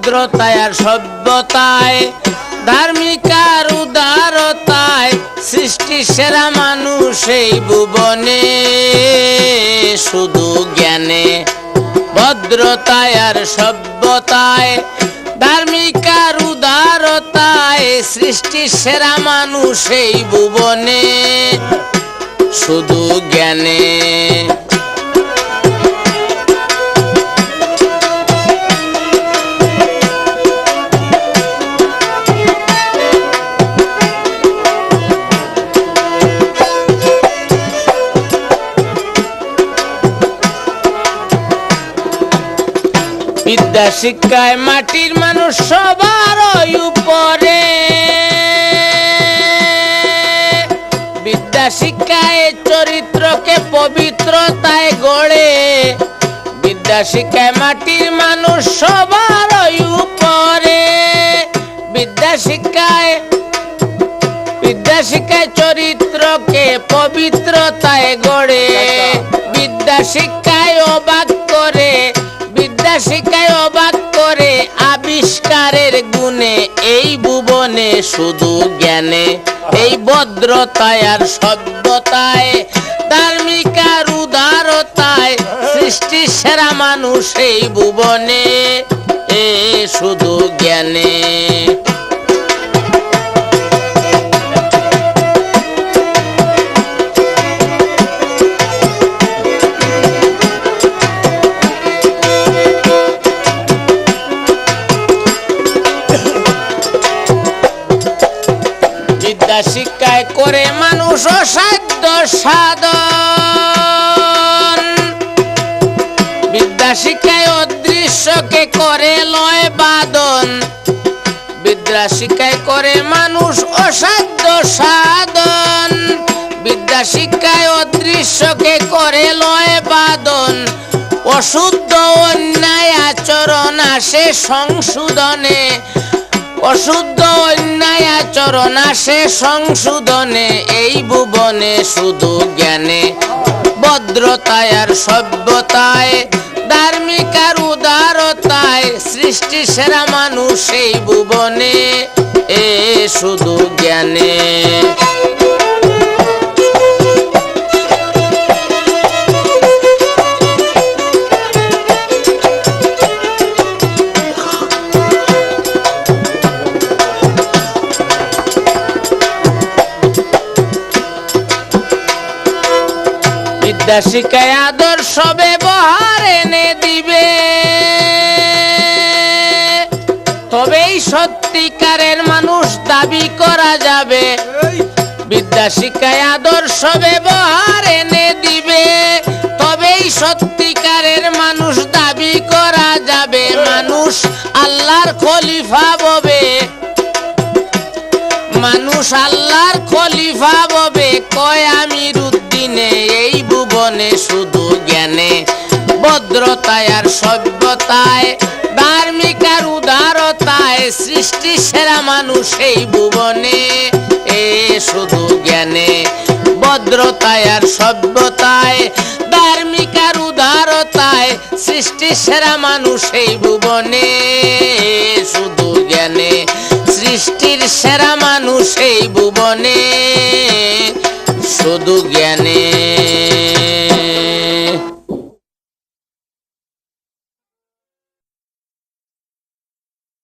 ভদ্রতায় আর সভ্যতায়, ধার্মিক আর উদারতায়, সৃষ্টি সেরা মানুষ এই ভুবনে, শুধু জ্ঞানে। ভদ্রতায় আর সভ্যতায়, ধার্মিক আর উদারতায়, সৃষ্টি সেরা মানুষ এই ভুবনে, শুধু জ্ঞানে। বিদ্যা শিক্ষায় মাটির মানুষ সবার উপরে, বিদ্যা শিক্ষায় চরিত্রকে পবিত্রতায় গড়ে। বিদ্যা শিক্ষায় মাটির মানুষ সবার উপরে, বিদ্যা শিক্ষায় চরিত্রকে পবিত্রতায় গড়ে। বিদ্যা শিক্ষায় অবাক করে, বিদ্যা শিক্ষায় অবাক করে, আবিষ্কারের গুণে এই ভুবনে, শুধু জ্ঞানে। এই ভদ্রতায় আর সভ্যতায়, ধার্মিক আর উদারতায়, সৃষ্টি সেরা মানুষ এই ভুবনে, শুধু জ্ঞানে। বিদ্যা শিক্ষায় করে মানুষ অসাধ্য সাধন, বিদ্যা শিক্ষায় অদৃশ্যকে করে লয় বাদন। বিদ্যা শিক্ষায় করে মানুষ অসাধ্য সাধন, বিদ্যা শিক্ষায় অদৃশ্যকে করে লয় বাদন। অশুদ্ধ অন্যায় আচরণ আসে সংশোধনে, অশুদ্ধ অন্যায় আচরণ আসে সংশোধনে, এই ভুবনে, শুধু জ্ঞানে। ভদ্রতায় আর সভ্যতায়, ধার্মিক আর উদারতায়, সৃষ্টি সেরা মানুষ এই ভুবনে, শুধু জ্ঞানে। বিদ্যা শিক্ষায় আদর্শ ব্যবহার এনে দিবে, তবেই সত্যিকারের মানুষ দাবি করা যাবে। বিদ্যা শিক্ষায় আদর্শ ব্যবহার এনে দিবে, তবেই সত্যিকারের মানুষ দাবি করা যাবে। মানুষ আল্লাহর খলিফা হবে, মানুষ আল্লাহর খলিফা হবে, কয় আমির উদ্দিনে এই ভুবনে, শুধু জ্ঞানে। ভদ্রতায় আর সভ্যতায়, ধার্মিক আর উদারতায়, সৃষ্টি সেরা মানুষ এই ভুবনে, শুধু জ্ঞানে। ভদ্রতায় আর সভ্যতায়, ধার্মিক আর উদারতায়, সৃষ্টি সেরা মানুষ এই ভুবনে, শুধু জ্ঞানে। সৃষ্টির সেরা মানুষ এই ভুবনে, শুধু জ্ঞানে।